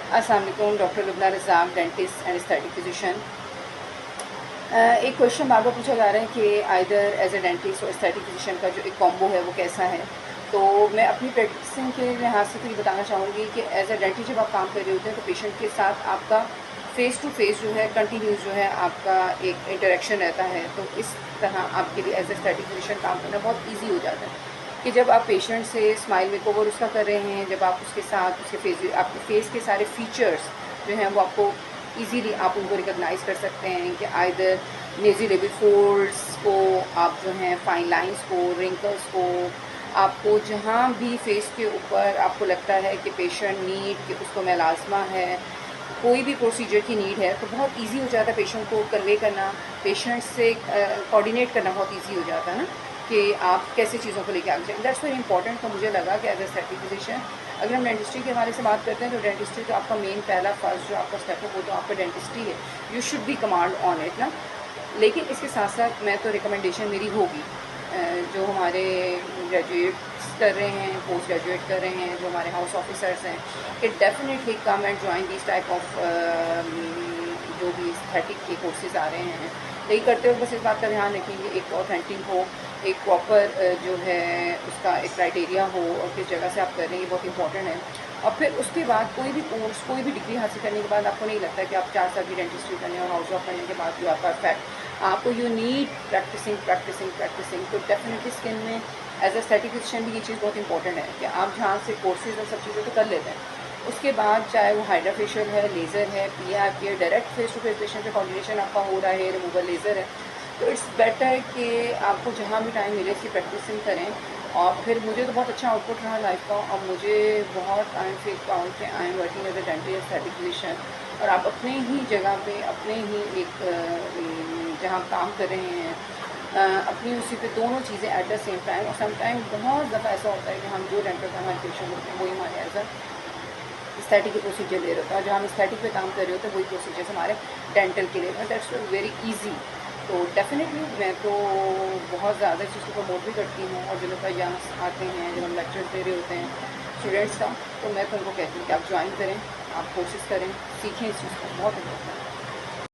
अस्सलाम वालेकुम, doctor Lubna Razzaq, dentist and aesthetic physician. एक क्वेश्चन बार बार पूछा जा रहा है कि आइदर एज ए डेंटिस्ट और एस्थेटिक फिजिशियन का जो एक कॉम्बो है वो कैसा है। तो मैं अपनी प्रैक्टिसिंग के लिहाज से तो ये बताना चाहूँगी कि एज ए डेंटिस्ट जब आप काम कर रहे होते हैं तो पेशेंट के साथ आपका फ़ेस टू फेस जो है कंटिन्यूस जो है आपका एक इंटरेक्शन रहता है। तो इस तरह आपके लिए एज ए एस्थेटिक फिजिशियन काम करना बहुत ईजी हो जाता है कि जब आप पेशेंट से स्माइल मेकओवर उसका कर रहे हैं, जब आप उसके साथ उसके फेस आपके फेस के सारे फीचर्स जो हैं वो आपको इजीली आप उनको रिकॉग्नाइज़ कर सकते हैं कि आइदर नेज़ी फोल्ड्स को, आप जो हैं फाइन लाइंस को, रिंकल्स को, आपको जहाँ भी फेस के ऊपर आपको लगता है कि पेशेंट नीड कि उसको मेलास्मा है, कोई भी प्रोसीजर की नीड है, तो बहुत इजी हो जाता है पेशेंट को कन्वे करना, पेशेंट से कोऑर्डिनेट करना बहुत इजी हो जाता है ना कि आप कैसे चीज़ों को लेके आगे जाएं। That's very important. तो मुझे लगा कि एज ए एस्थेटिक फिजिशियन अगर हम डेंटिस्ट्री के हवाले से बात करते हैं तो डेंटिस्ट्री तो आपका मेन पहला फर्स्ट जो आपका स्टेप है वो तो आपका डेंटिस्ट्री है। You should be command on it ना। लेकिन इसके साथ साथ मैं तो रिकमेंडेशन मेरी होगी जो हमारे ग्रेजुएट्स कर रहे हैं, पोस्ट ग्रेजुएट कर रहे हैं, जो हमारे हाउस ऑफिसर्स हैं, कि definitely come and join this type of जो भी एस्थेटिक के कोर्सेज आ रहे हैं। यही करते हुए बस इस बात का ध्यान रखेंगे एक ऑथेंटिक हो, एक प्रॉपर जो है उसका एक क्राइटेरिया हो और किस जगह से आप कर रहे हैं ये बहुत इंपॉर्टेंट है। और फिर उसके बाद कोई भी कोर्स, कोई भी डिग्री हासिल करने के बाद आपको नहीं लगता कि आप 4 साल की डेंटिस्ट्री करने और हाउस जॉब करने के बाद यू आर परफेक्ट। आपको यू नीड प्रैक्टिसिंग। तो डेफिनेटली स्किन में एज ए एस्थेटिक फिजिशियन भी ये चीज़ बहुत इंपॉर्टेंट है कि आप जहाँ से कोर्सेज और सब चीज़ें तो कर लेते हैं, उसके बाद चाहे वो हाइड्रा फेशियल है, लेज़र है, PRP है, direct face to face patient से कोऑर्डिनेशन आपका हो रहा है, रिमूवल लेज़र है, तो इट्स बेटर कि आपको जहाँ भी टाइम मिले इसकी प्रैक्टिसिंग करें। और फिर मुझे तो बहुत अच्छा आउटपुट रहा लाइफ का और मुझे बहुत आई एम फील प्राउड कि I am working as a dental aesthetic physician. और आप अपने ही जगह पे, अपने ही एक जहाँ काम कर रहे हैं अपनी उसी पे दोनों चीज़ें एट द सेम टाइम। और सम टाइम बहुत दफ़ा ऐसा होता है कि हम जो डेंटल का हमारे पेशेंट होते हैं वही हमारे एज एस्थेटिक के प्रोसीजर ले रहे होता है, जहाँ हम एस्थेटिक पे काम कर रहे होते हैं वही प्रोसीजर्स हमारे डेंटल के लिए। That's very easy. तो डेफिनेटली मैं तो बहुत ज़्यादा इस चीज़ को प्रमोट भी करती हूँ। और जो लोग एग्जाम्स आते हैं, जब हम लेक्चर्स दे रहे होते हैं स्टूडेंट्स का, तो मैं तो उनको कहती हूँ कि आप ज्वाइन करें, आप कोशिश करें, सीखें इस चीज़ को, बहुत इंपॉर्टेंट है।